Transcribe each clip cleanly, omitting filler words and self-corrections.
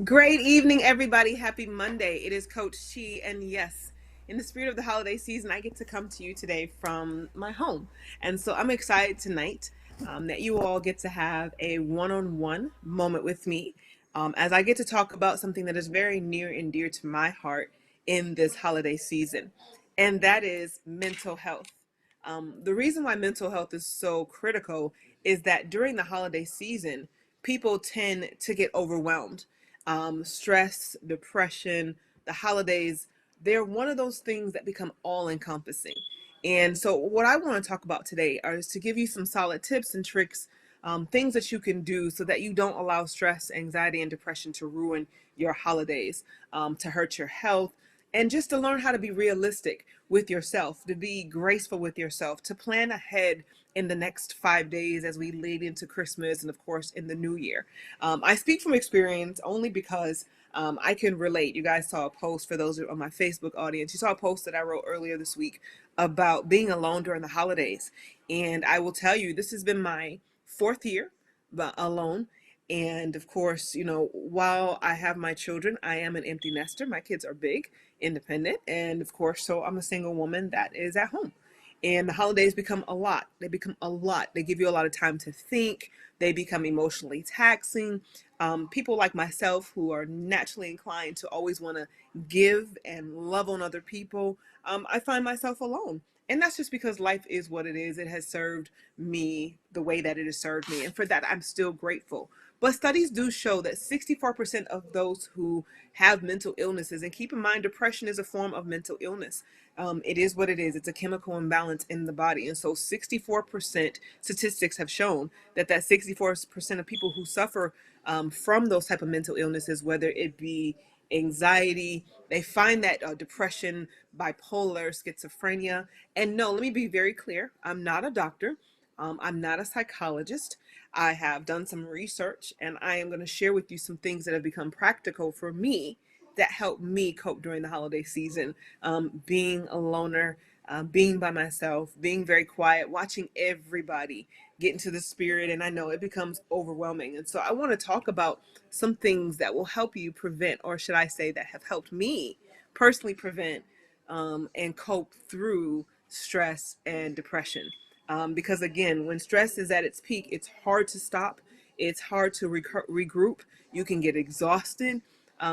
Great evening, everybody. Happy Monday. It is Coach She, and yes, in the spirit of the holiday season, I get to come to you today from my home. And so I'm excited tonight that you all get to have a one on one moment with me as I get to talk about something that is very near and dear to my heart in this holiday season, and that is mental health. The reason why mental health is so critical is that during the holiday season, people tend to get overwhelmed. Stress, depression, the holidays, they're one of those things that become all encompassing. And so, what I want to talk about today is to give you some solid tips and tricks, things that you can do so that you don't allow stress, anxiety, and depression to ruin your holidays, to hurt your health, and just to learn how to be realistic with yourself, to be graceful with yourself, to plan ahead in the next 5 days as we lead into Christmas and, of course, in the new year. I speak from experience only because I can relate. You guys saw a post, for those on my Facebook audience, you saw a post that I wrote earlier this week about being alone during the holidays. And I will tell you, this has been my fourth year alone. And of course, while I have my children, I am an empty nester. My kids are big, independent, and of course, so I'm a single woman that is at home. And the holidays become a lot. They become a lot. They give you a lot of time to think. They become emotionally taxing. People like myself who are naturally inclined to always want to give and love on other people, I find myself alone. And that's just because life is what it is. It has served me the way that it has served me. And for that, I'm still grateful. But studies do show that 64% of those who have mental illnesses, and keep in mind, depression is a form of mental illness. It is what it is. It's a chemical imbalance in the body. And so 64% statistics have shown that 64% of people who suffer from those type of mental illnesses, whether it be anxiety, they find that depression, bipolar, schizophrenia. And no, let me be very clear. I'm not a doctor. I'm not a psychologist. I have done some research, and I am going to share with you some things that have become practical for me that help me cope during the holiday season. Being a loner, being by myself, being very quiet, watching everybody get into the spirit. And I know it becomes overwhelming. And so I want to talk about some things that will help you prevent, or should I say, that have helped me personally prevent and cope through stress and depression. Because again, when stress is at its peak, it's hard to stop. It's hard to regroup. You can get exhausted.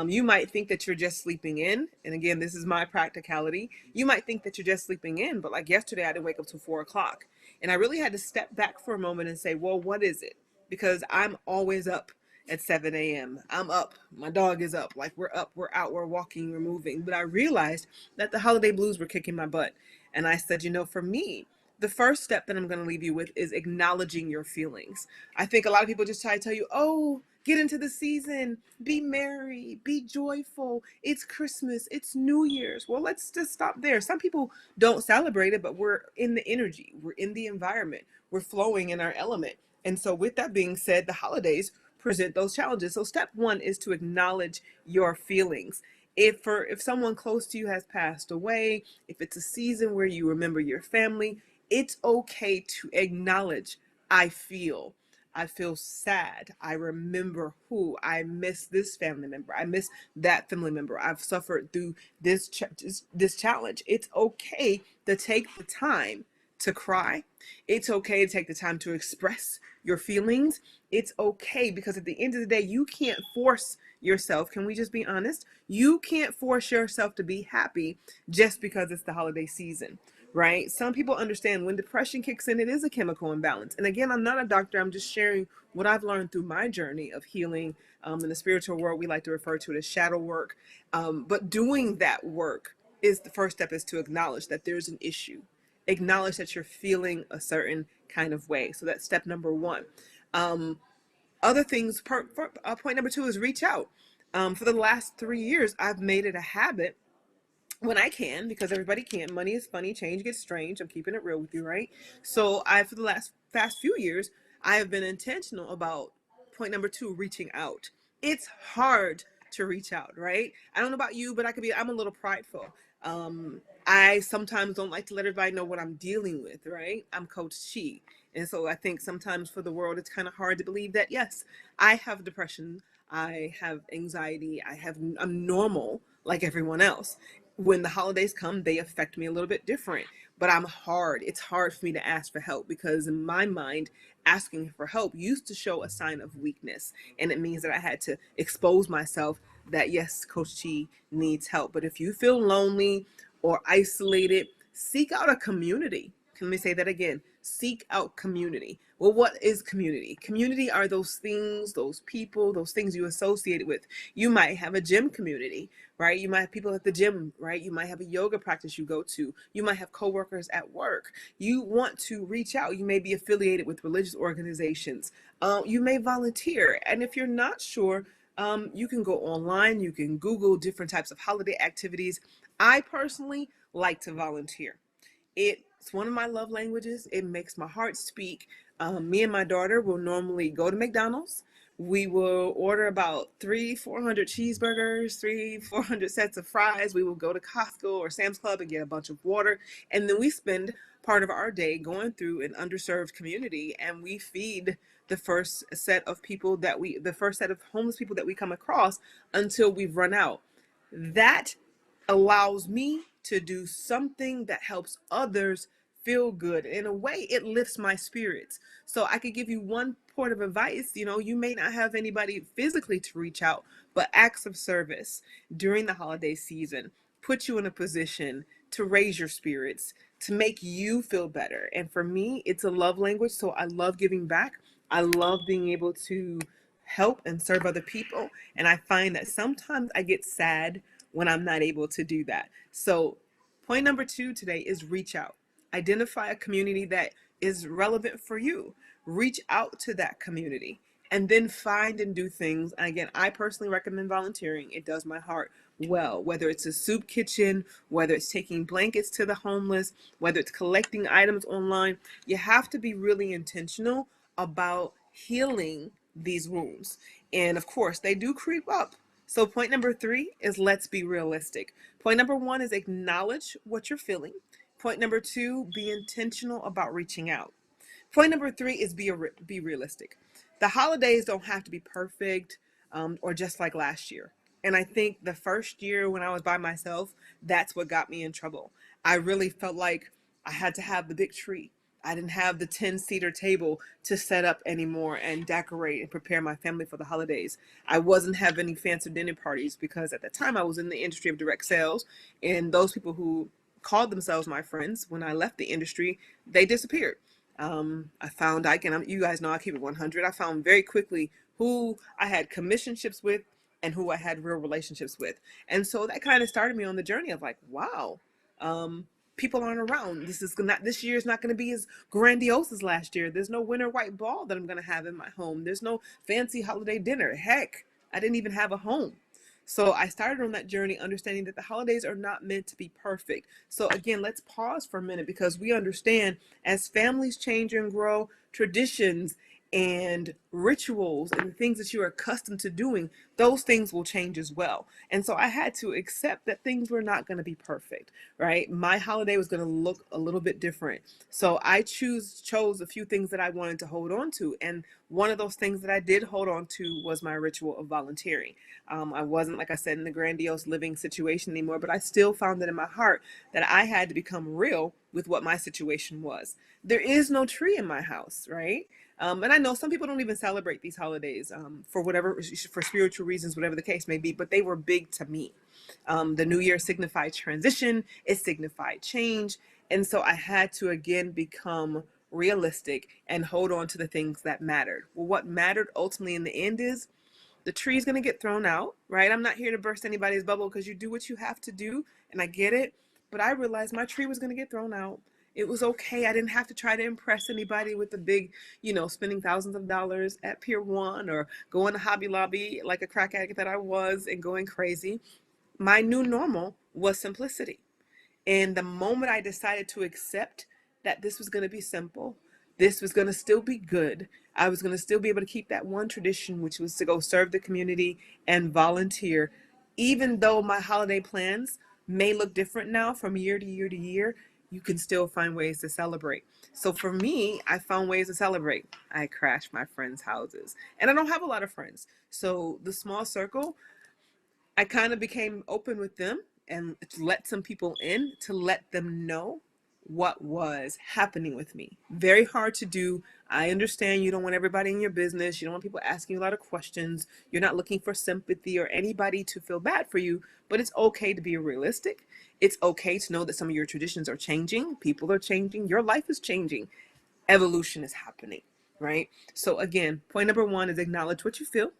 You might think that you're just sleeping in. And again, this is my practicality. You might think that you're just sleeping in, but like yesterday, I didn't wake up till 4 o'clock. And I really had to step back for a moment and say, well, what is it? Because I'm always up at 7 a.m. I'm up. My dog is up. Like, we're up, we're out, we're walking, we're moving. But I realized that the holiday blues were kicking my butt. And I said, for me, the first step that I'm going to leave you with is acknowledging your feelings. I think a lot of people just try to tell you, oh, get into the season, be merry, be joyful. It's Christmas, it's New Year's. Well, let's just stop there. Some people don't celebrate it, but we're in the energy, we're in the environment, we're flowing in our element. And so, with that being said, the holidays present those challenges. So, step one is to acknowledge your feelings. If someone close to you has passed away, if it's a season where you remember your family, it's okay to acknowledge, I feel. I feel sad. I remember who. I miss this family member. I miss that family member. I've suffered through this challenge. It's okay to take the time to cry. It's okay to take the time to express your feelings. It's okay, because at the end of the day, you can't force yourself. Can we just be honest? You can't force yourself to be happy just because it's the holiday season, right? Some people understand when depression kicks in, it is a chemical imbalance. And again, I'm not a doctor. I'm just sharing what I've learned through my journey of healing. In the spiritual world, we like to refer to it as shadow work. But doing that work is the first step, is to acknowledge that there's an issue. Acknowledge that you're feeling a certain kind of way. So that's step number one. Other things, point number two is reach out. For the last 3 years, I've made it a habit when I can, because everybody can. Money is funny, change gets strange. I'm keeping it real with you, right? So for the past few years, I have been intentional about point number two, reaching out. It's hard to reach out, right? I don't know about you, but I'm a little prideful. I sometimes don't like to let everybody know what I'm dealing with, right? I'm Coach She. And so I think sometimes for the world, it's kind of hard to believe that, yes, I have depression, I have anxiety, I'm normal like everyone else. When the holidays come, they affect me a little bit different, but it's hard for me to ask for help because in my mind, asking for help used to show a sign of weakness. And it means that I had to expose myself that, yes, Coach Chi needs help. But if you feel lonely or isolated, seek out a community. Let me say that again. Seek out community. Well, what is community? Community are those things, those people, those things you associate with. You might have a gym community, right? You might have people at the gym, right? You might have a yoga practice you go to. You might have coworkers at work. You want to reach out. You may be affiliated with religious organizations. You may volunteer. And if you're not sure, you can go online. You can Google different types of holiday activities. I personally like to volunteer. It's one of my love languages. It makes my heart speak. Me and my daughter will normally go to McDonald's. We will order about 400 cheeseburgers, 400 sets of fries. We will go to Costco or Sam's Club and get a bunch of water. And then we spend part of our day going through an underserved community and we feed the first set of the first set of homeless people that we come across until we've run out. That allows me to do something that helps others feel good. In a way, it lifts my spirits. So I could give you one point of advice. You may not have anybody physically to reach out, but acts of service during the holiday season put you in a position to raise your spirits, to make you feel better. And for me, it's a love language. So I love giving back. I love being able to help and serve other people. And I find that sometimes I get sad when I'm not able to do that. So, point number 2 today is reach out. Identify a community that is relevant for you. Reach out to that community and then find and do things. And again, I personally recommend volunteering. It does my heart well, whether it's a soup kitchen, whether it's taking blankets to the homeless, whether it's collecting items online. You have to be really intentional about healing these wounds. And of course, they do creep up. So point number 3 is let's be realistic. Point number 1 is acknowledge what you're feeling. Point number 2, be intentional about reaching out. Point number 3 is be realistic. The holidays don't have to be perfect or just like last year. And I think the first year when I was by myself, that's what got me in trouble. I really felt like I had to have the big tree. I didn't have the 10-seater table to set up anymore and decorate and prepare my family for the holidays. I wasn't having any fancy dinner parties because at the time I was in the industry of direct sales, and those people who called themselves my friends when I left the industry, they disappeared. I found, you guys know I keep it 100. I found very quickly who I had commissionships with and who I had real relationships with. And so that kind of started me on the journey of like, wow, people aren't around. This year is not going to be as grandiose as last year. There's no winter white ball that I'm going to have in my home. There's no fancy holiday dinner. Heck, I didn't even have a home. So I started on that journey understanding that the holidays are not meant to be perfect. So again, let's pause for a minute because we understand as families change and grow, traditions and rituals and the things that you're accustomed to doing, those things will change as well. And so I had to accept that things were not going to be perfect, right? My holiday was going to look a little bit different. So I chose a few things that I wanted to hold on to. And one of those things that I did hold on to was my ritual of volunteering. I wasn't, like I said, in the grandiose living situation anymore, but I still found it in my heart that I had to become real with what my situation was. There is no tree in my house, right? And I know some people don't even celebrate these holidays for spiritual reasons, whatever the case may be, but they were big to me. The new year signified transition, it signified change. And so I had to again become realistic and hold on to the things that mattered. Well, what mattered ultimately in the end is the tree's going to get thrown out, right? I'm not here to burst anybody's bubble because you do what you have to do, and I get it. But I realized my tree was going to get thrown out. It was okay. I didn't have to try to impress anybody with the big, spending thousands of dollars at Pier 1 or going to Hobby Lobby like a crack addict that I was and going crazy. My new normal was simplicity. And the moment I decided to accept that this was going to be simple, this was going to still be good, I was going to still be able to keep that one tradition, which was to go serve the community and volunteer, even though my holiday plans may look different now from year to year to year, you can still find ways to celebrate. So for me, I found ways to celebrate. I crashed my friends' houses, and I don't have a lot of friends. So the small circle, I kind of became open with them and let some people in to let them know what was happening with me. Very hard to do. I understand you don't want everybody in your business. You don't want people asking you a lot of questions. You're not looking for sympathy or anybody to feel bad for you, but it's okay to be realistic. It's okay to know that some of your traditions are changing. People are changing. Your life is changing. Evolution is happening, right? So again, point number one is acknowledge what you feel.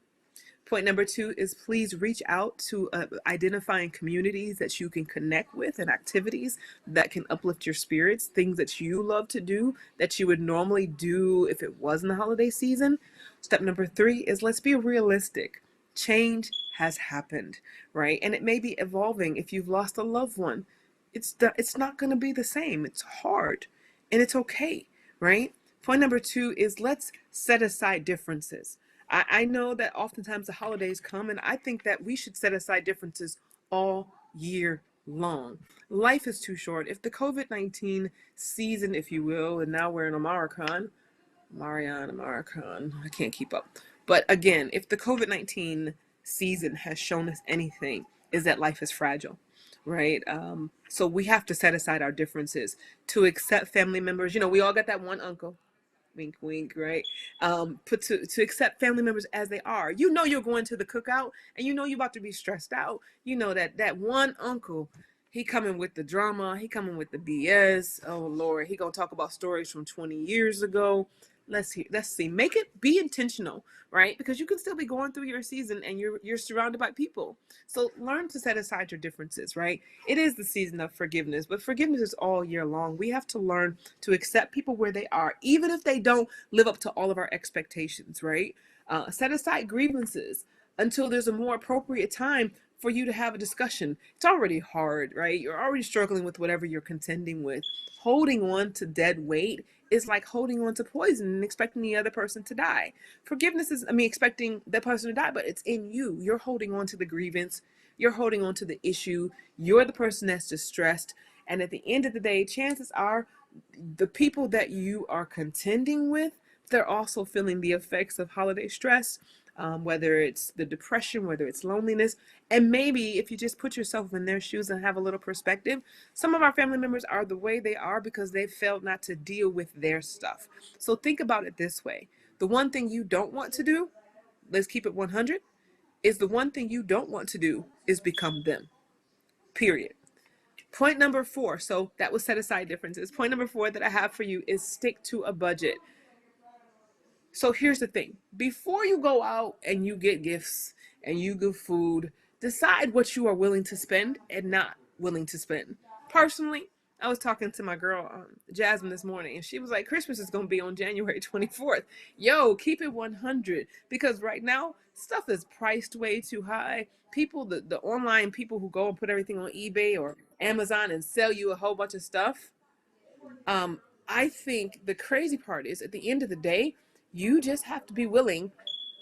Point number two is please reach out to identifying communities that you can connect with and activities that can uplift your spirits, things that you love to do that you would normally do if it wasn't the holiday season. Step number three is let's be realistic. Change has happened, right? And it may be evolving. If you've lost a loved one, it's not going to be the same. It's hard and it's okay, right? Point number two is let's set aside differences. I know that oftentimes the holidays come, and I think that we should set aside differences all year long. Life is too short. If the COVID-19 season, if you will, and now we're in American, I can't keep up. But again, if the COVID-19 season has shown us anything, is that life is fragile, right? So we have to set aside our differences to accept family members. We all got that one uncle, wink wink, right? Put to accept family members as they are. You're going to the cookout and you're about to be stressed out. That one uncle, he coming with the drama, he coming with the BS. Oh Lord, he gonna talk about stories from 20 years ago. Let's see, make it be intentional, right? Because you can still be going through your season and you're surrounded by people. So learn to set aside your differences, right? It is the season of forgiveness, but forgiveness is all year long. We have to learn to accept people where they are, even if they don't live up to all of our expectations, right? Set aside grievances until there's a more appropriate time for you to have a discussion. It's already hard, right? You're already struggling with whatever you're contending with. Holding on to dead weight is like holding on to poison and expecting the other person to die. Forgiveness is, expecting that person to die, but it's in you. You're holding on to the grievance. You're holding on to the issue. You're the person that's distressed. And at the end of the day, chances are the people that you are contending with, they're also feeling the effects of holiday stress, whether it's the depression, whether it's loneliness. And maybe if you just put yourself in their shoes and have a little perspective, some of our family members are the way they are because they failed not to deal with their stuff. So think about it this way. The one thing you don't want to do, let's keep it 100, is the one thing you don't want to do is become them, period. Point number four, so that was set aside differences. Point number four that I have for you is stick to a budget. So here's the thing. Before you go out and you get gifts and you give food, decide what you are willing to spend and not willing to spend. Personally, I was talking to my girl, Jasmine, this morning, and she was like, Christmas is going to be on January 24th. Yo, keep it 100, because right now, stuff is priced way too high. People, the online people who go and put everything on eBay or Amazon and sell you a whole bunch of stuff, I think the crazy part is at the end of the day, you just have to be willing,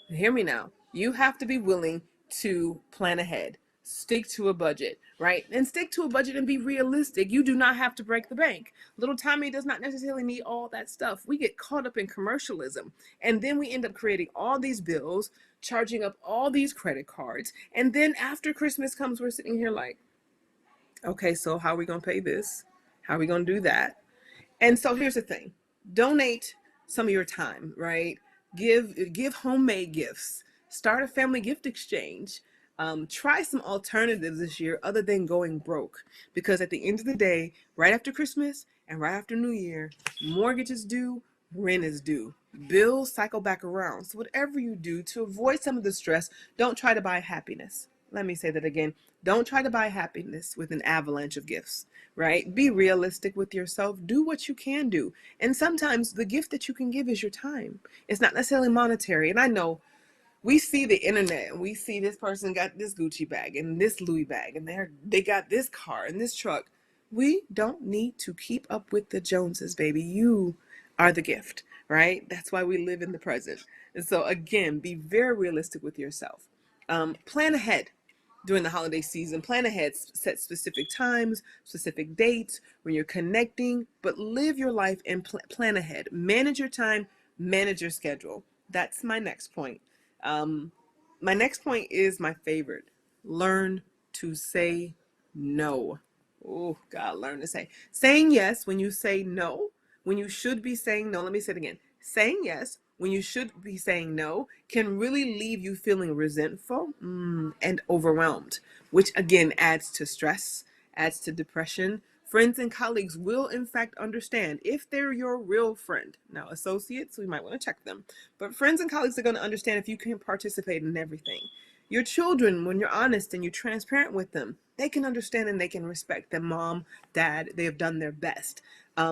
hear me now, you have to be willing to plan ahead. Stick to a budget, right? And stick to a budget and be realistic. You do not have to break the bank. Little Tommy does not necessarily need all that stuff. We get caught up in commercialism, and then we end up creating all these bills, charging up all these credit cards, and then after Christmas comes, we're sitting here like, okay, so how are we going to pay this? How are we going to do that? And so here's the thing. Donate some of your time, right? Give homemade gifts. Start a family gift exchange. Try some alternatives this year other than going broke. Because at the end of the day, right after Christmas and right after New Year, mortgage is due, rent is due. Bills cycle back around. So whatever you do to avoid some of the stress, don't try to buy happiness. Let me say that again. Don't try to buy happiness with an avalanche of gifts, right? Be realistic with yourself. Do what you can do. And sometimes the gift that you can give is your time. It's not necessarily monetary. And I know we see the internet and we see this person got this Gucci bag and this Louis bag and they got this car and this truck. We don't need to keep up with the Joneses, baby. You are the gift, right? That's why we live in the present. And so again, be very realistic with yourself. Plan ahead. during the holiday season. Plan ahead, set specific times, specific dates when you're connecting, but live your life and plan ahead. Manage your time, manage your schedule. That's my next point. Um, my next point is my favorite. Learn to say no. Oh, God, learn to say. Saying yes when you say no, when you should be saying no. Let me say it again. Saying yes when you should be saying no can really leave you feeling resentful and overwhelmed, which again adds to stress, adds to depression. Friends and colleagues will, in fact, understand if they're your real friend. Now, associates, we might want to check them, but friends and colleagues are going to understand if you can participate in everything. Your children, when you're honest and you're transparent with them, they can understand and they can respect that mom, dad, they have done their best.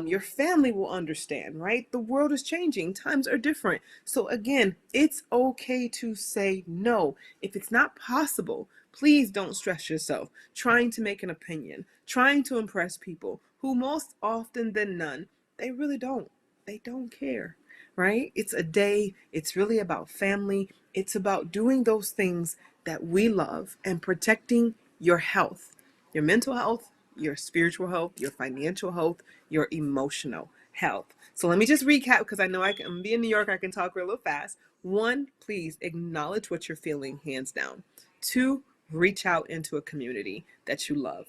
Your family will understand, right? The world is changing, times are different. So, again, it's okay to say no. If it's not possible, please don't stress yourself trying to make an opinion, trying to impress people who, most often than none, they really don't. They don't care, right? It's a day, it's really about family, it's about doing those things that we love and protecting your health, your mental health, your spiritual health, your financial health, your emotional health. So let me just recap because I know I'm being in New York, I can talk real fast. One, please acknowledge what you're feeling, hands down. Two, reach out into a community that you love.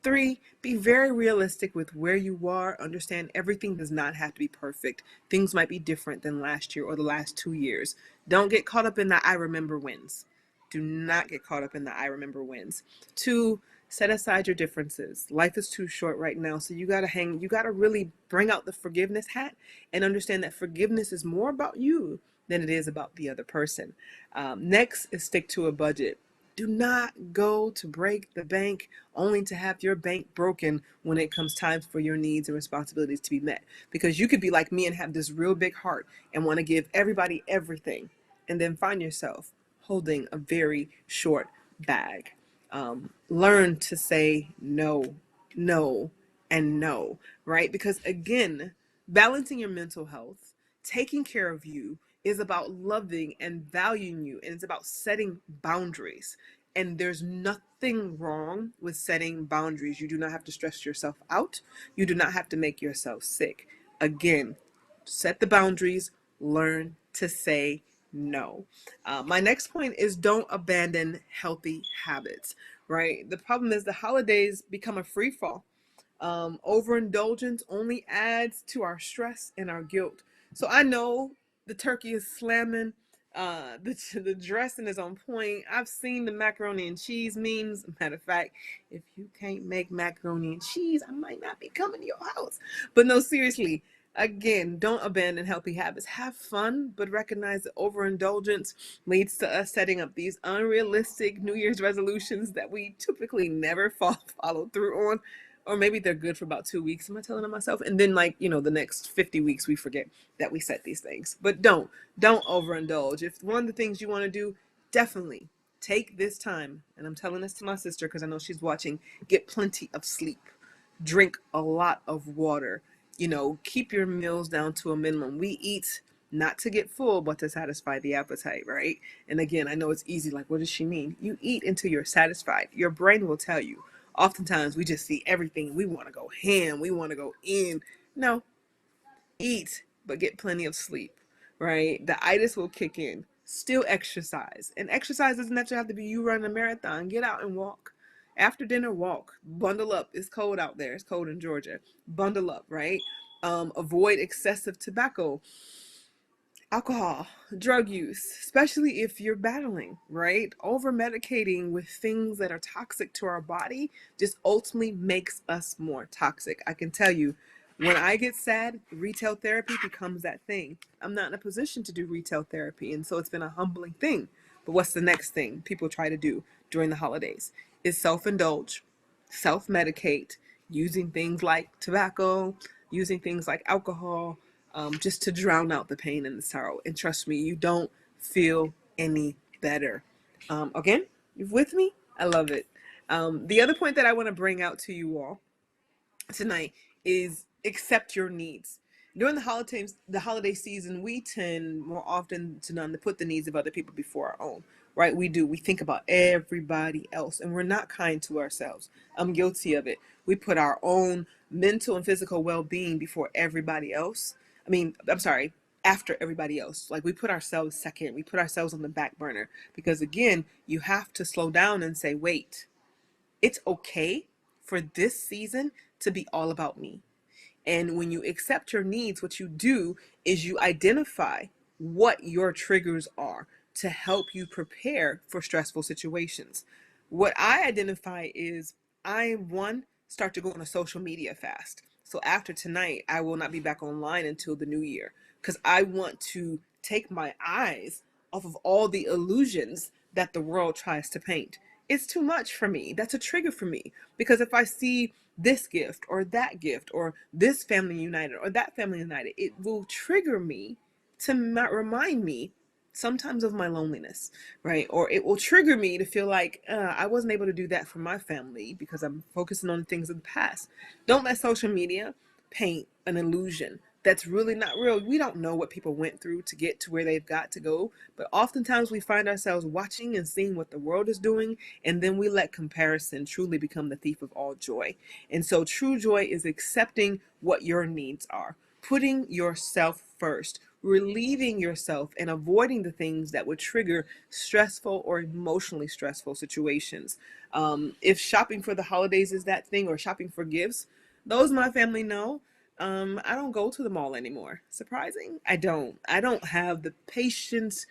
Three, be very realistic with where you are. Understand everything does not have to be perfect. Things might be different than last year or the last 2 years. Don't get caught up in the I remember wins. Do not get caught up in the I remember wins. Two, set aside your differences. Life is too short right now, so you gotta really bring out the forgiveness hat and understand that forgiveness is more about you than it is about the other person. Next is stick to a budget. Do not go to break the bank only to have your bank broken when it comes time for your needs and responsibilities to be met. Because you could be like me and have this real big heart and want to give everybody everything, and then find yourself holding a very short bag. Learn to say no, no, and no, right? Because again, balancing your mental health, taking care of you, is about loving and valuing you, and it's about setting boundaries. And there's nothing wrong with setting boundaries. You do not have to stress yourself out. You do not have to make yourself sick. Again, set the boundaries, learn to say no. My next point is don't abandon healthy habits, right? The problem is the holidays become a free fall. Overindulgence only adds to our stress and our guilt. So I know the turkey is slamming, the dressing is on point. I've seen the macaroni and cheese memes. Matter of fact, if you can't make macaroni and cheese, I might not be coming to your house. But no, seriously, again, don't abandon healthy habits. Have fun, but recognize that overindulgence leads to us setting up these unrealistic New Year's resolutions that we typically never follow through on. Or maybe they're good for about 2 weeks. Am I telling on myself? And then, like, the next 50 weeks, we forget that we set these things. But don't overindulge. If one of the things you want to do, definitely take this time. And I'm telling this to my sister because I know she's watching. Get plenty of sleep. Drink a lot of water. Keep your meals down to a minimum. We eat not to get full, but to satisfy the appetite, right? And again, I know it's easy. Like, what does she mean? You eat until you're satisfied. Your brain will tell you. Oftentimes, we just see everything. We want to go ham. We want to go in. No, eat, but get plenty of sleep, right? The itis will kick in. Still exercise. And exercise doesn't necessarily have to be you running a marathon. Get out and walk. After dinner, walk. Bundle up. It's cold out there. It's cold in Georgia. Bundle up, right? Avoid excessive tobacco, alcohol, drug use, especially if you're battling, right? Over medicating with things that are toxic to our body just ultimately makes us more toxic. I can tell you, when I get sad, retail therapy becomes that thing. I'm not in a position to do retail therapy, and so it's been a humbling thing. But what's the next thing people try to do during the holidays? Is self-indulge, self-medicate, using things like tobacco, using things like alcohol, just to drown out the pain and the sorrow. And trust me, you don't feel any better. Again, you with me? I love it. The other point that I want to bring out to you all tonight is accept your needs. During the holiday season, we tend more often to none to put the needs of other people before our own. right? We do. We think about everybody else, and we're not kind to ourselves. I'm guilty of it. We put our own mental and physical well-being before everybody else. I'm sorry, after everybody else. Like, we put ourselves second. We put ourselves on the back burner because, again, you have to slow down and say, wait, it's okay for this season to be all about me. And when you accept your needs, what you do is you identify what your triggers are to help you prepare for stressful situations. What I identify is start to go on a social media fast. So after tonight, I will not be back online until the new year because I want to take my eyes off of all the illusions that the world tries to paint. It's too much for me. That's a trigger for me because if I see this gift or this family united or that family united, it will trigger me to remind me sometimes of my loneliness, right? Or it will trigger me to feel like I wasn't able to do that for my family because I'm focusing on things of the past. Don't let social media paint an illusion that's really not real. We don't know what people went through to get to where they've got to go, but oftentimes we find ourselves watching and seeing what the world is doing, and then we let comparison truly become the thief of all joy. And so true joy is accepting what your needs are, putting yourself first, relieving yourself, and avoiding the things that would trigger stressful or emotionally stressful situations. If shopping for the holidays is that thing, or shopping for gifts, those my family know. I don't go to the mall anymore. Surprising? I don't. I don't have the patience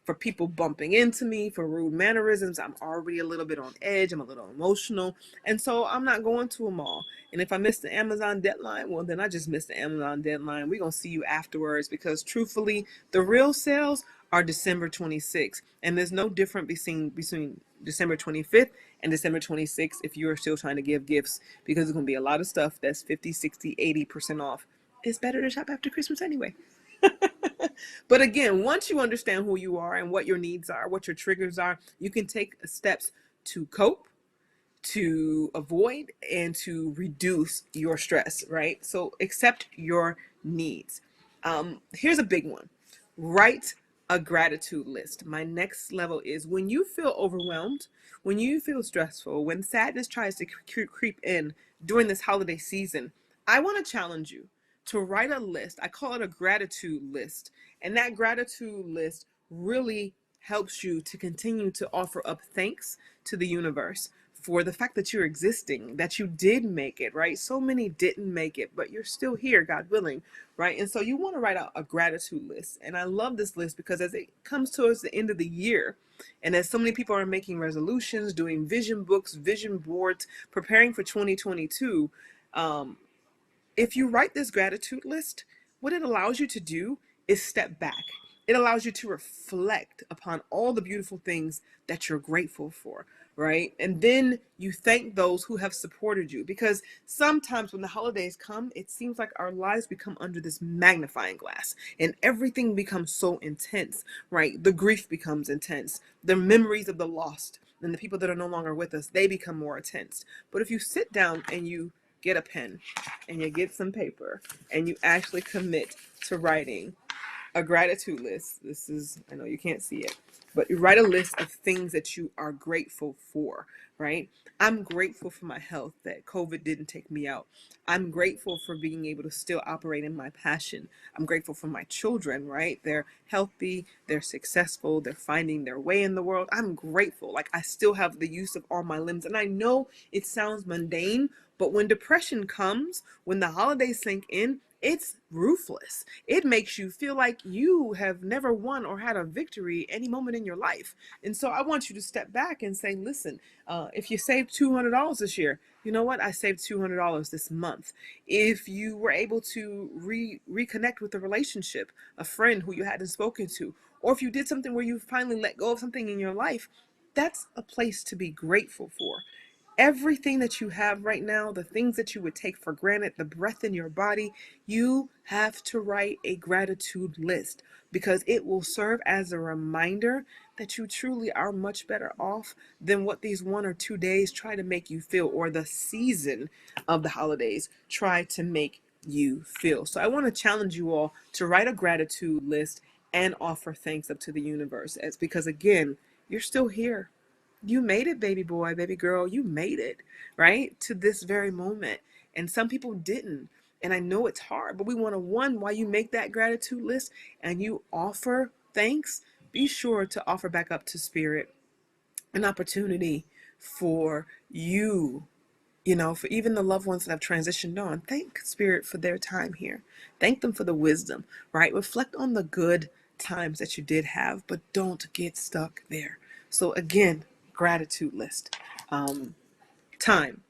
for people bumping into me, for rude mannerisms. I'm already a little bit on edge. I'm a little emotional. And so I'm not going to a mall. And if I miss the Amazon deadline, well, then I just missed the Amazon deadline. We're going to see you afterwards because truthfully, the real sales are December 26th. And there's no difference between December 25th and December 26th if you're still trying to give gifts, because there's going to be a lot of stuff that's 50, 60, 80% off. It's better to shop after Christmas anyway. But again, once you understand who you are and what your needs are, what your triggers are, you can take steps to cope, to avoid, and to reduce your stress, right? So accept your needs. Here's a big one. Write a gratitude list. My next level is when you feel overwhelmed, when you feel stressful, when sadness tries to creep in during this holiday season, I want to challenge you to write a list. I call it a gratitude list. And that gratitude list really helps you to continue to offer up thanks to the universe for the fact that you're existing, that you did make it, right? So many didn't make it, but you're still here, God willing, right? And so you want to write out a gratitude list. And I love this list because as it comes towards the end of the year, and as so many people are making resolutions, doing vision books, vision boards, preparing for 2022, if you write this gratitude list, what it allows you to do is step back. It allows you to reflect upon all the beautiful things that you're grateful for, right? And then you thank those who have supported you, because sometimes when the holidays come, it seems like our lives become under this magnifying glass and everything becomes so intense, right? The grief becomes intense. The memories of the lost and the people that are no longer with us, they become more intense. But if you sit down and you get a pen and you get some paper and you actually commit to writing a gratitude list. This is, I know you can't see it, but you write a list of things that you are grateful for, right? I'm grateful for my health, that COVID didn't take me out. I'm grateful for being able to still operate in my passion. I'm grateful for my children, right? They're healthy, they're successful, they're finding their way in the world. I'm grateful. Like, I still have the use of all my limbs. And I know it sounds mundane, but when depression comes, when the holidays sink in, it's ruthless. It makes you feel like you have never won or had a victory any moment in your life. And so I want you to step back and say, listen, if you saved $200 this year, you know what? I saved $200 this month. If you were able to reconnect with a relationship, a friend who you hadn't spoken to, or if you did something where you finally let go of something in your life, that's a place to be grateful for. Everything that you have right now, the things that you would take for granted, the breath in your body, you have to write a gratitude list, because it will serve as a reminder that you truly are much better off than what these 1 or 2 days try to make you feel, or the season of the holidays try to make you feel. So I want to challenge you all to write a gratitude list and offer thanks up to the universe. It's because, again, You're still here. You made it, baby boy, baby girl. You made it, right? To this very moment. And some people didn't. And I know it's hard, but we want to, one, while you make that gratitude list and you offer thanks, be sure to offer back up to Spirit an opportunity for you, for even the loved ones that have transitioned on. Thank Spirit for their time here. Thank them for the wisdom, right? Reflect on the good times that you did have, but don't get stuck there. So again, gratitude list. Time.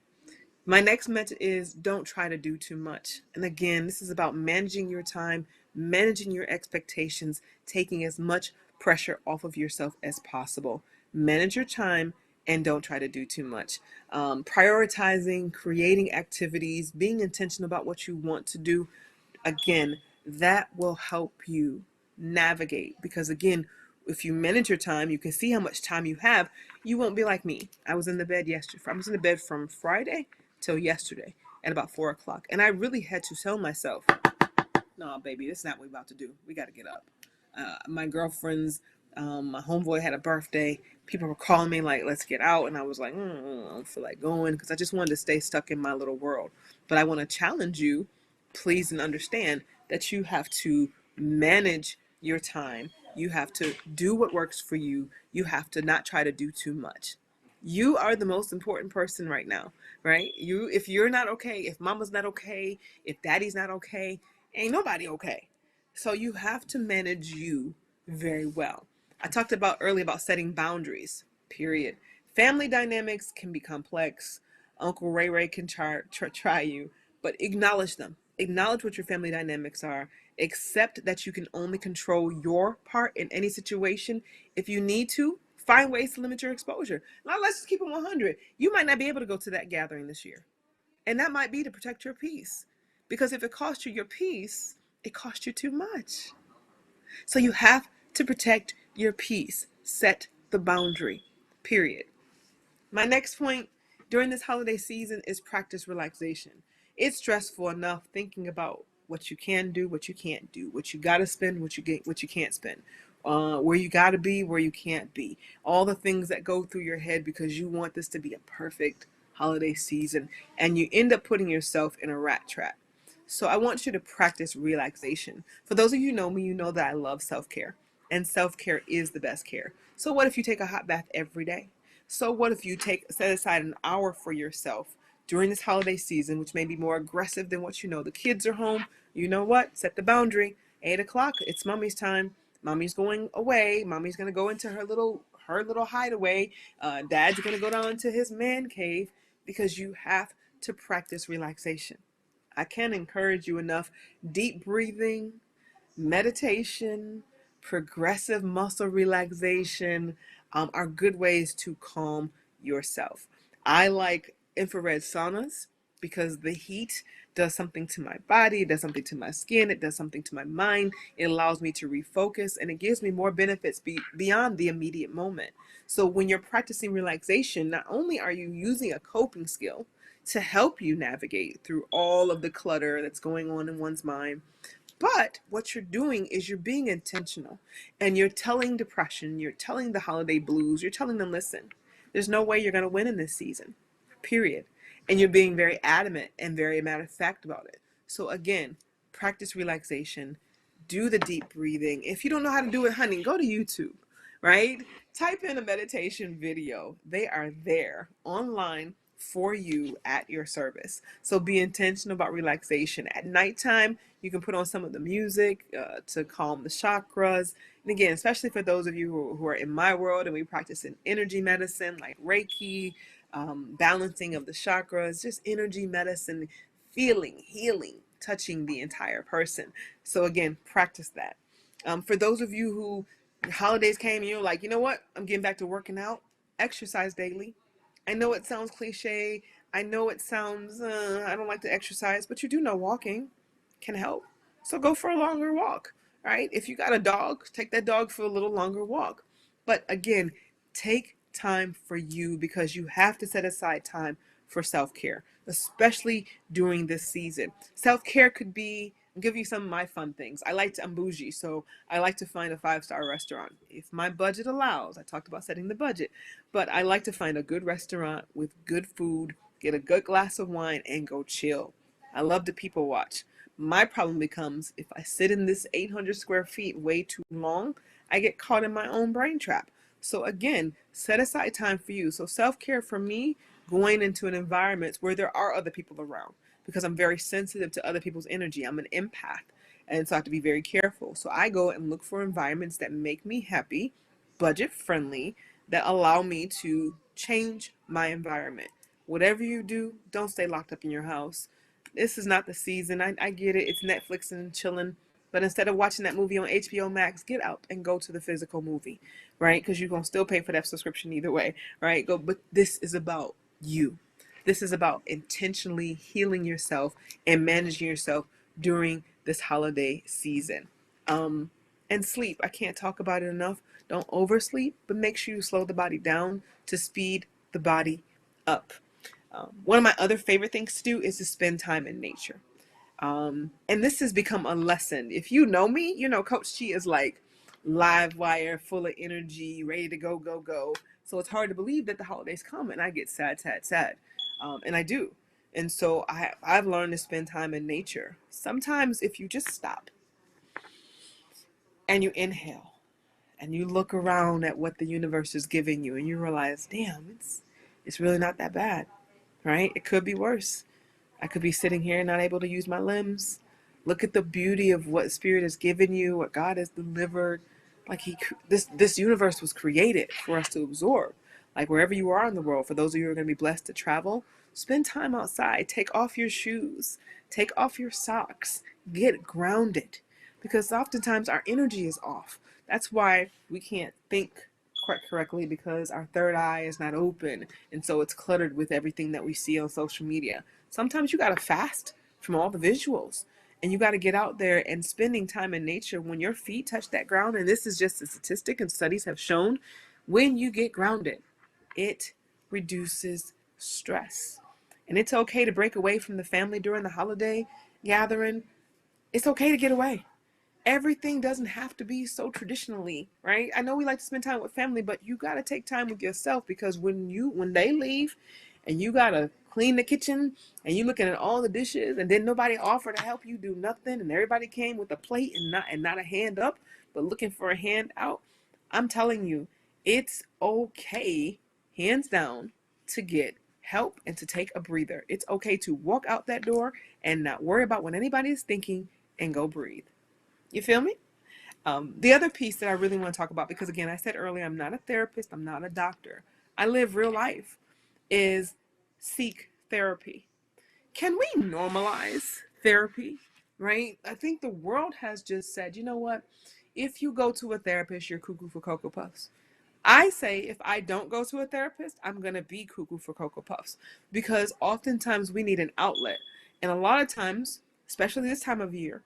My next message is don't try to do too much. And again, this is about managing your time, managing your expectations, taking as much pressure off of yourself as possible. Manage your time and don't try to do too much. Prioritizing, creating activities, being intentional about what you want to do. Again, that will help you navigate because, again, if you manage your time, you can see how much time you have. You won't be like me. I was in the bed yesterday. I was in the bed from Friday till yesterday at about 4 o'clock. And I really had to tell myself, no, baby, this is not what we're about to do. We got to get up. My girlfriends, my homeboy had a birthday. People were calling me like, let's get out. And I was like, I don't feel like going because I just wanted to stay stuck in my little world. But I want to challenge you, please, and understand that you have to manage your time. You have to do what works for you. You have to not try to do too much. You are the most important person right now, right? If you're not okay, if mama's not okay, if daddy's not okay, ain't nobody okay. So you have to manage you very well. I talked about earlier about setting boundaries, period. Family dynamics can be complex. Uncle Ray Ray can try you, but acknowledge them. Acknowledge what your family dynamics are. Accept that you can only control your part in any situation. If you need to, find ways to limit your exposure. Now, let's just keep it 100. You might not be able to go to that gathering this year. And that might be to protect your peace. Because if it costs you your peace, it costs you too much. So you have to protect your peace. Set the boundary, period. My next point during this holiday season is practice relaxation. It's stressful enough thinking about what you can do, what you can't do, what you got to spend, what you can't spend, where you got to be, where you can't be. All the things that go through your head because you want this to be a perfect holiday season, and you end up putting yourself in a rat trap. So I want you to practice relaxation. For those of you who know me, you know that I love self-care, and self-care is the best care. So what if you take a hot bath every day? So what if you set aside an hour for yourself during this holiday season, which may be more aggressive than what you know? The kids are home. You know what? Set the boundary. 8 o'clock. It's mommy's time. Mommy's going away. Mommy's gonna go into her little hideaway. Dad's gonna go down to his man cave because you have to practice relaxation. I can't encourage you enough. Deep breathing, meditation, progressive muscle relaxation are good ways to calm yourself. I like infrared saunas because the heat does something to my body, it does something to my skin, it does something to my mind. It allows me to refocus and it gives me more benefits beyond the immediate moment. So when you're practicing relaxation, not only are you using a coping skill to help you navigate through all of the clutter that's going on in one's mind, but what you're doing is you're being intentional and you're telling depression, you're telling the holiday blues, you're telling them, listen, there's no way you're going to win in this season, period. And you're being very adamant and very matter of fact about it. So again, practice relaxation, do the deep breathing. If you don't know how to do it, honey, go to YouTube, right? Type in a meditation video. They are there online for you at your service. So be intentional about relaxation. At nighttime, you can put on some of the music to calm the chakras. And again, especially for those of you who are in my world and we practice in energy medicine like Reiki, balancing of the chakras, just energy medicine, feeling, healing, touching the entire person. So again, practice that. For those of you who holidays came and you're like, you know what, I'm getting back to working out, exercise daily. I know it sounds cliche. I know it sounds, I don't like to exercise, but you do know walking can help. So go for a longer walk, right? If you got a dog, take that dog for a little longer walk. But again, take time for you because you have to set aside time for self-care, especially during this season. Self-care could be give you some of my fun things. I'm bougie, so I like to find a 5-star restaurant. If my budget allows, I talked about setting the budget, but I like to find a good restaurant with good food, get a good glass of wine, and go chill. I love to people watch. My problem becomes if I sit in this 800 square feet way too long, I get caught in my own brain trap. So again, set aside time for you. So self-care for me, going into an environment where there are other people around, because I'm very sensitive to other people's energy. I'm an empath. And so I have to be very careful. So I go and look for environments that make me happy, budget friendly, that allow me to change my environment. Whatever you do, don't stay locked up in your house. This is not the season. I get it. It's Netflix and chilling. But instead of watching that movie on HBO Max, get out and go to the physical movie, right? Because you're going to still pay for that subscription either way, right? Go. But this is about you. This is about intentionally healing yourself and managing yourself during this holiday season. And sleep. I can't talk about it enough. Don't oversleep, but make sure you slow the body down to speed the body up. One of my other favorite things to do is to spend time in nature. And this has become a lesson. If you know me, you know Coach Chi is like live wire, full of energy, ready to go, go, go. So it's hard to believe that the holidays come and I get sad, sad, sad. And I do. And so I've learned to spend time in nature. Sometimes if you just stop and you inhale and you look around at what the universe is giving you and you realize, damn, it's really not that bad, right? It could be worse. I could be sitting here not able to use my limbs. Look at the beauty of what Spirit has given you, what God has delivered. Like this universe was created for us to absorb. Like wherever you are in the world, for those of you who are going to be blessed to travel, spend time outside. Take off your shoes. Take off your socks. Get grounded. Because oftentimes our energy is off. That's why we can't think quite correctly, because our third eye is not open. And so it's cluttered with everything that we see on social media. Sometimes you got to fast from all the visuals, and you got to get out there and spending time in nature. When your feet touch that ground, and this is just a statistic and studies have shown, when you get grounded, it reduces stress. And it's okay to break away from the family during the holiday gathering. It's okay to get away. Everything doesn't have to be so traditionally, right? I know we like to spend time with family, but you got to take time with yourself, because when they leave and you got to clean the kitchen and you looking at all the dishes and then nobody offered to help you do nothing, and everybody came with a plate and not a hand up, but looking for a hand out. I'm telling you, it's okay, hands down, to get help and to take a breather. It's okay to walk out that door and not worry about what anybody is thinking and go breathe. You feel me? The other piece that I really want to talk about, because again, I said earlier, I'm not a therapist, I'm not a doctor. I live real life, is seek therapy. Can we normalize therapy, right? I think the world has just said, you know what? If you go to a therapist, you're cuckoo for Cocoa Puffs. I say if I don't go to a therapist, I'm going to be cuckoo for Cocoa Puffs, because oftentimes we need an outlet. And a lot of times, especially this time of year,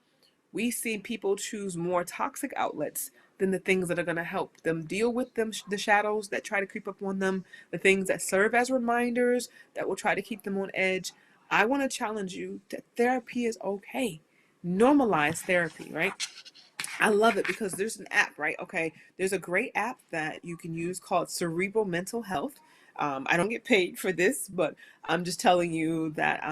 we see people choose more toxic outlets than the things that are going to help them deal with the shadows that try to creep up on them, the things that serve as reminders that will try to keep them on edge. I want to challenge you that therapy is okay. Normalize therapy, right? I love it because there's an app, right? Okay, there's a great app that you can use called Cerebral Mental Health. I don't get paid for this, but I'm just telling you that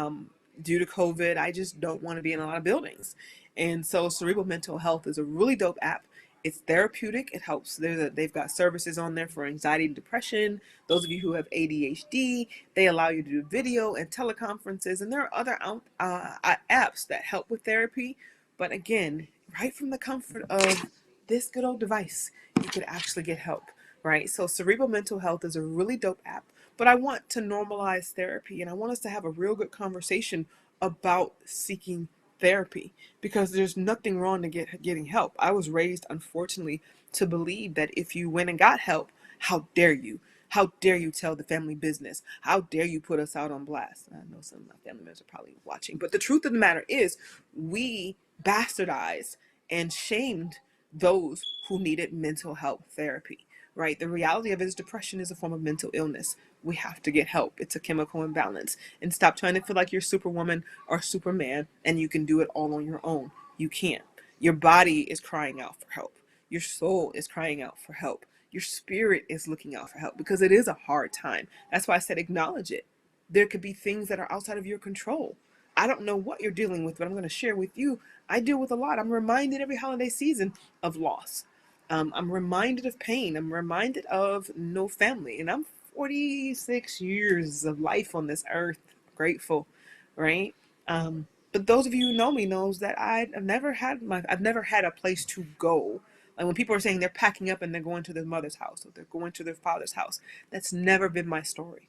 due to COVID, I just don't want to be in a lot of buildings. And so Cerebral Mental Health is a really dope app. It's therapeutic. It helps. They've got services on there for anxiety and depression. Those of you who have ADHD, they allow you to do video and teleconferences. And there are other apps that help with therapy. But again, right from the comfort of this good old device, you could actually get help, right? So Cerebral Mental Health is a really dope app. But I want to normalize therapy, and I want us to have a real good conversation about seeking therapy, because there's nothing wrong to getting help. I was raised, unfortunately, to believe that if you went and got help, how dare you? How dare you tell the family business? How dare you put us out on blast? I know some of my family members are probably watching, but the truth of the matter is we bastardized and shamed those who needed mental health therapy, right? The reality of it is depression is a form of mental illness. We have to get help. It's a chemical imbalance. And stop trying to feel like you're Superwoman or Superman and you can do it all on your own. you can't. Your body is crying out for help. Your soul is crying out for help. Your spirit is looking out for help because it is a hard time. That's why I said acknowledge it. There could be things that are outside of your control. I don't know what you're dealing with, but I'm going to share with you. I deal with a lot. I'm reminded every holiday season of loss. I'm reminded of pain. I'm reminded of no family. And I'm 46 years of life on this earth. Grateful, right? But those of you who know me knows that I've never had a place to go. Like when people are saying they're packing up and they're going to their mother's house or they're going to their father's house, that's never been my story,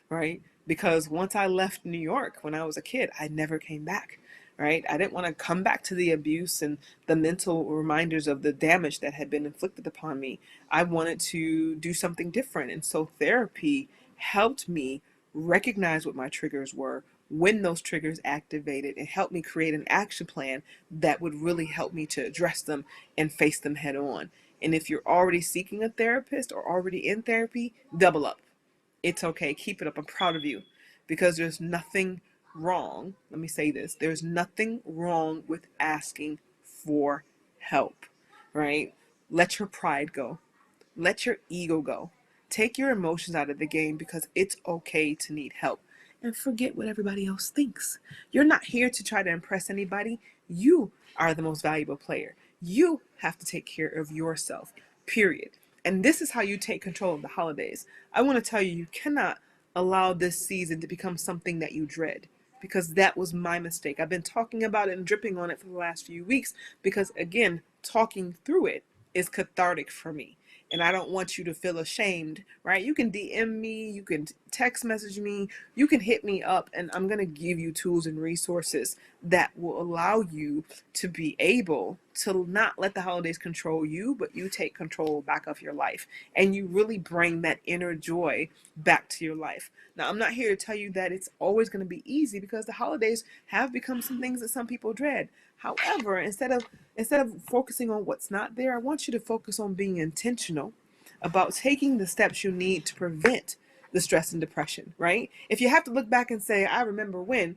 right? Because once I left New York when I was a kid, I never came back, right? I didn't want to come back to the abuse and the mental reminders of the damage that had been inflicted upon me. I wanted to do something different. And so therapy helped me recognize what my triggers were, when those triggers activated, and helped me create an action plan that would really help me to address them and face them head on. And if you're already seeking a therapist or already in therapy, double up. It's okay. Keep it up. I'm proud of you because there's nothing wrong. Let me say this. There's nothing wrong with asking for help, right? Let your pride go. Let your ego go. Take your emotions out of the game because it's okay to need help. And forget what everybody else thinks. You're not here to try to impress anybody. You are the most valuable player. You have to take care of yourself, period. And this is how you take control of the holidays. I want to tell you, you cannot allow this season to become something that you dread because that was my mistake. I've been talking about it and dripping on it for the last few weeks because, again, talking through it is cathartic for me. And I don't want you to feel ashamed, right? You can DM me, you can text message me, you can hit me up, and I'm going to give you tools and resources that will allow you to be able to not let the holidays control you, but you take control back of your life and you really bring that inner joy back to your life. Now, I'm not here to tell you that it's always going to be easy because the holidays have become some things that some people dread. However, instead of focusing on what's not there, I want you to focus on being intentional about taking the steps you need to prevent the stress and depression, right? If you have to look back and say, I remember when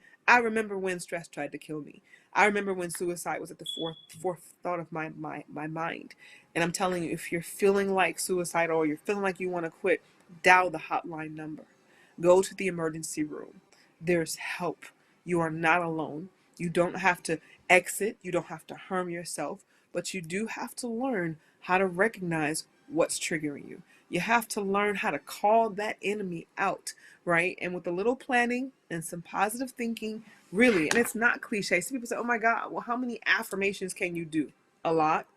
stress tried to kill me. I remember when suicide was at the fourth thought of my mind. And I'm telling you, if you're feeling like suicidal or you're feeling like you want to quit, dial the hotline number. Go to the emergency room. There's help. You are not alone. You don't have to exit. You don't have to harm yourself, but you do have to learn how to recognize what's triggering you. You have to learn how to call that enemy out, right? And with a little planning and some positive thinking, really, and it's not cliche. Some people say, oh my God, well, how many affirmations can you do? A lot,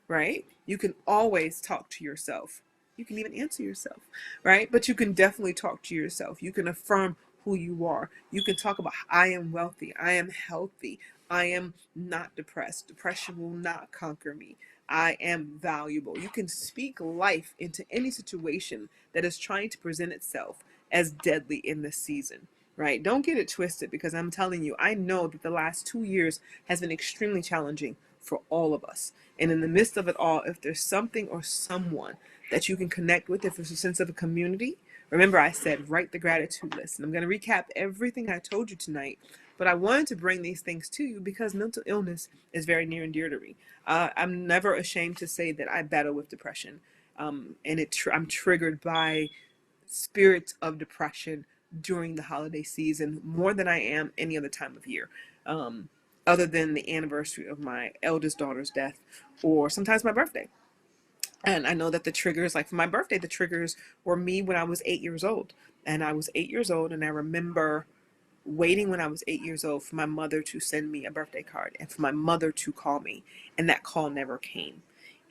right? You can always talk to yourself. You can even answer yourself, right? But you can definitely talk to yourself. You can affirm who you are. You can talk about, I am wealthy. I am healthy. I am not depressed. Depression will not conquer me. I am valuable. You can speak life into any situation that is trying to present itself as deadly in this season, right? Don't get it twisted because I'm telling you, I know that the last 2 years has been extremely challenging for all of us. And in the midst of it all, if there's something or someone that you can connect with, if there's a sense of a community, remember I said write the gratitude list. And I'm going to recap everything I told you tonight, but I wanted to bring these things to you because mental illness is very near and dear to me. I'm never ashamed to say that I battle with depression. I'm triggered by spirits of depression during the holiday season more than I am any other time of year. Other than the anniversary of my eldest daughter's death or sometimes my birthday. And I know that the triggers, like for my birthday, the triggers were me when I was 8 years old. And I was 8 years old, and I remember waiting when I was 8 years old for my mother to send me a birthday card and for my mother to call me. And that call never came.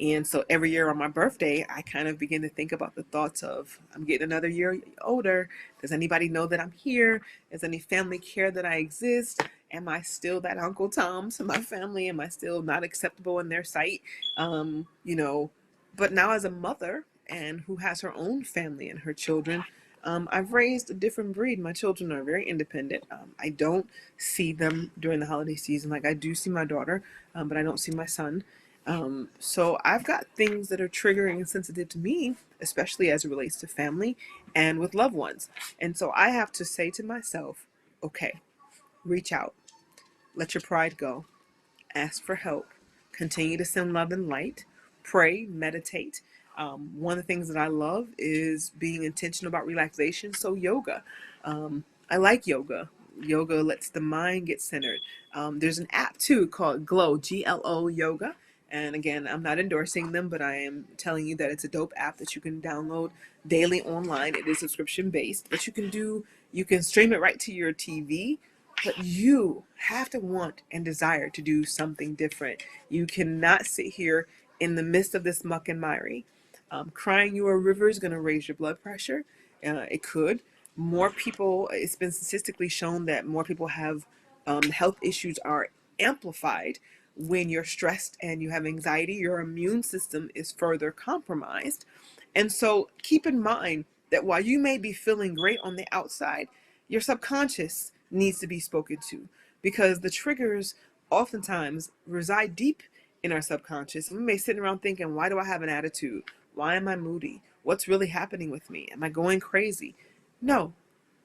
And so every year on my birthday, I kind of begin to think about the thoughts of, I'm getting another year older. Does anybody know that I'm here? Is any family care that I exist? Am I still that Uncle Tom to my family? Am I still not acceptable in their sight? You know, but now as a mother and who has her own family and her children, I've raised a different breed. My children are very independent. I don't see them during the holiday season like I do see my daughter, but I don't see my son. So I've got things that are triggering and sensitive to me, especially as it relates to family and with loved ones. And so I have to say to myself, okay, reach out, let your pride go, ask for help, continue to send love and light, pray, meditate. One of the things that I love is being intentional about relaxation. So yoga. I like yoga. Yoga lets the mind get centered. There's an app too called Glow, GLO Yoga. And again, I'm not endorsing them, but I am telling you that it's a dope app that you can download daily online. It is subscription based, but you can stream it right to your TV. But you have to want and desire to do something different. You cannot sit here in the midst of this muck and miry. Crying you a river is going to raise your blood pressure. It could. More people, it's been statistically shown that more people have health issues are amplified when you're stressed and you have anxiety. Your immune system is further compromised. And so keep in mind that while you may be feeling great on the outside, your subconscious needs to be spoken to, because the triggers oftentimes reside deep in our subconscious. And we may sit around thinking, why do I have an attitude? Why am I moody? What's really happening with me? Am I going crazy? No,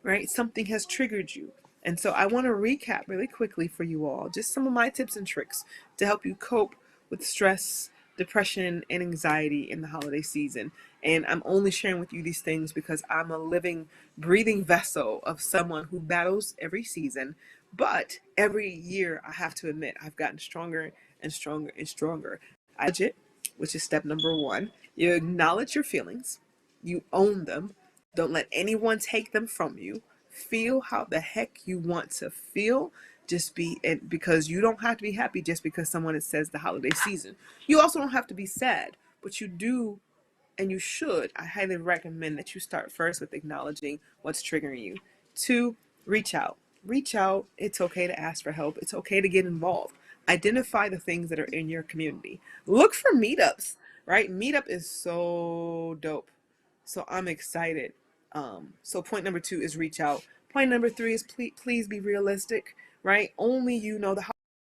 right? Something has triggered you. And so I want to recap really quickly for you all, just some of my tips and tricks to help you cope with stress, depression, and anxiety in the holiday season. And I'm only sharing with you these things because I'm a living, breathing vessel of someone who battles every season. But every year, I have to admit, I've gotten stronger and stronger and stronger. I budget, which is step number one. You acknowledge your feelings, you own them, don't let anyone take them from you. Feel how the heck you want to feel. Just be, and because you don't have to be happy just because someone says the holiday season. You also don't have to be sad, but you do, and you should. I highly recommend that you start first with acknowledging what's triggering you. Two, reach out. Reach out. It's okay to ask for help. It's okay to get involved. Identify the things that are in your community. Look for meetups, right? Meetup is so dope. So I'm excited. So point number two is reach out. Point number three is please be realistic, right? Only you know the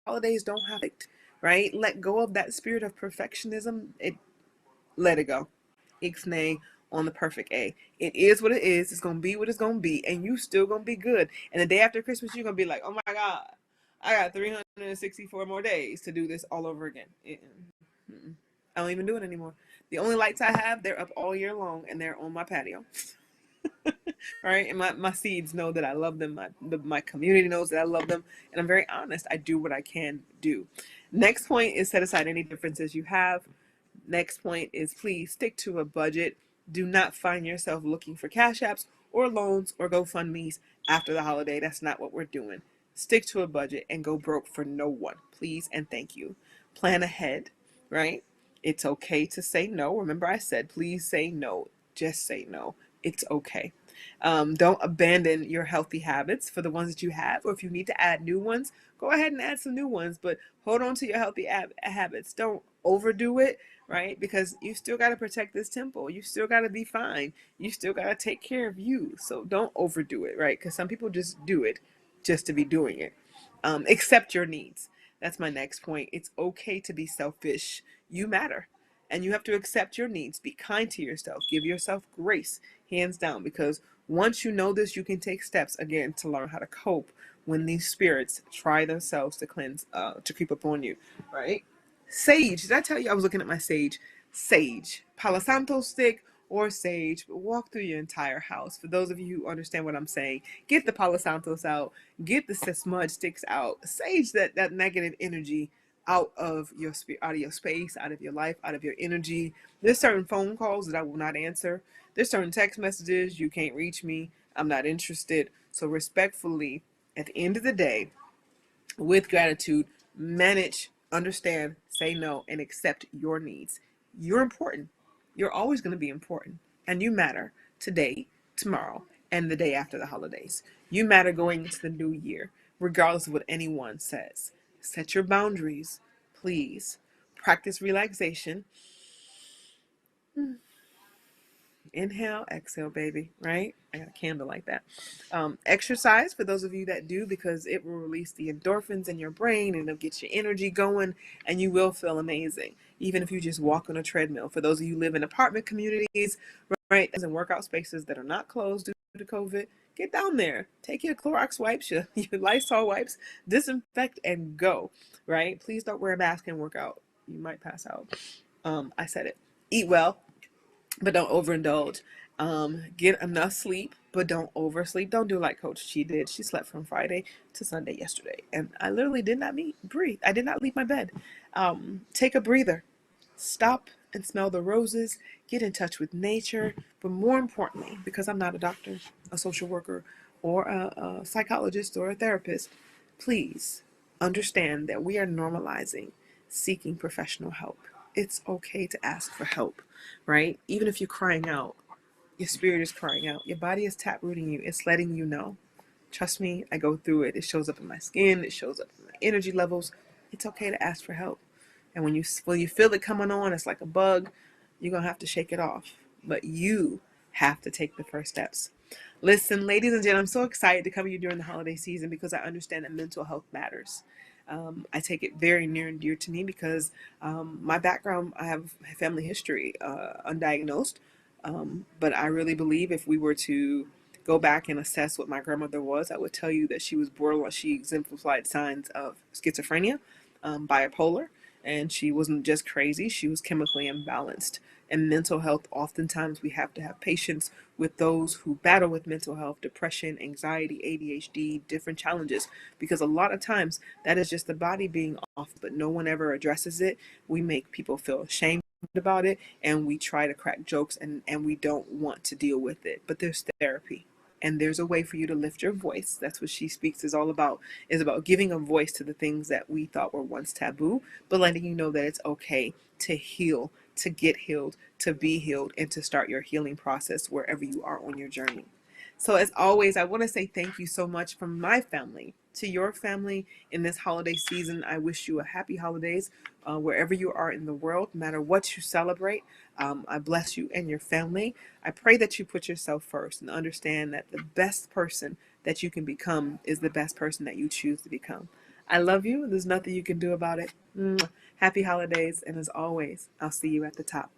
holidays don't have it, right? Let go of that spirit of perfectionism. Let it go. Ixnay on the perfect A. It is what it is. It's gonna be what it's gonna be, and you still gonna be good. And the day after Christmas, you're gonna be like, oh my God, I got 364 more days to do this all over again. I don't even do it anymore. The only lights I have, they're up all year long, and they're on my patio. Right? And my seeds know that I love them. My community knows that I love them. And I'm very honest. I do what I can do. Next point is set aside any differences you have. Next point is please stick to a budget. Do not find yourself looking for cash apps or loans or GoFundMe's after the holiday. That's not what we're doing. Stick to a budget and go broke for no one. Please and thank you. Plan ahead, right? It's okay to say no. Remember I said, please say no. Just say no. It's okay. Don't abandon your healthy habits for the ones that you have, or if you need to add new ones, go ahead and add some new ones, but hold on to your healthy habits. Don't overdo it, right? Because you still got to protect this temple. You still got to be fine. You still got to take care of you. So don't overdo it, right? Because some people just do it just to be doing it. Accept your needs. That's my next point. It's okay to be selfish. You matter. And you have to accept your needs. Be kind to yourself. Give yourself grace, hands down, because once you know this, you can take steps again to learn how to cope when these spirits try themselves to cleanse, to creep up on you, right? Sage. Did I tell you I was looking at my sage? Sage. Palo Santo stick or sage. Walk through your entire house. For those of you who understand what I'm saying, get the Palo Santos out. Get the smudge sticks out. Sage that negative energy out of your space, out of your life, out of your energy. There's certain phone calls that I will not answer. There's certain text messages, you can't reach me, I'm not interested. So respectfully, at the end of the day, with gratitude, manage, understand, say no, and accept your needs. You're important. You're always going to be important. And you matter today, tomorrow, and the day after the holidays. You matter going into the new year, regardless of what anyone says. Set your boundaries, please. Practice relaxation. Inhale, exhale, baby, right? I got a candle like that. Exercise, for those of you that do, because it will release the endorphins in your brain and it'll get your energy going and you will feel amazing, even if you just walk on a treadmill. For those of you who live in apartment communities, right, and workout spaces that are not closed due to COVID, get down there. Take your Clorox wipes, your Lysol wipes, disinfect and go, right? Please don't wear a mask and work out. You might pass out. I said it. Eat well, but don't overindulge. Get enough sleep, but don't oversleep. Don't do like Coach Chi did. She slept from Friday to Sunday yesterday, and I literally did not breathe. I did not leave my bed. Take a breather. Stop and smell the roses. Get in touch with nature. But more importantly, because I'm not a doctor, a social worker, or a psychologist or a therapist, please understand that we are normalizing seeking professional help. It's okay to ask for help, right? Even if you're crying out, your spirit is crying out. Your body is taprooting you. It's letting you know. Trust me, I go through it. It shows up in my skin. It shows up in my energy levels. It's okay to ask for help. And when you feel it coming on, it's like a bug. You're going to have to shake it off. But you have to take the first steps. Listen, ladies and gentlemen, I'm so excited to come to you during the holiday season because I understand that mental health matters. I take it very near and dear to me because my background, I have family history, undiagnosed. But I really believe if we were to go back and assess what my grandmother was, I would tell you that she was borderline. She exemplified signs of schizophrenia, bipolar, and she wasn't just crazy. She was chemically imbalanced. And mental health, oftentimes we have to have patience with those who battle with mental health, depression, anxiety, ADHD, different challenges, because a lot of times that is just the body being off, but no one ever addresses it. We make people feel ashamed about it, and we try to crack jokes, and we don't want to deal with it. But there's therapy, and there's a way for you to lift your voice. That's what She Speaks is all about, is about giving a voice to the things that we thought were once taboo, but letting you know that it's okay to heal, to get healed, to be healed, and to start your healing process wherever you are on your journey. So as always, I want to say thank you so much from my family to your family in this holiday season. I wish you a happy holidays wherever you are in the world, no matter what you celebrate. I bless you and your family. I pray that you put yourself first and understand that the best person that you can become is the best person that you choose to become. I love you. There's nothing you can do about it. Happy holidays. And as always, I'll see you at the top.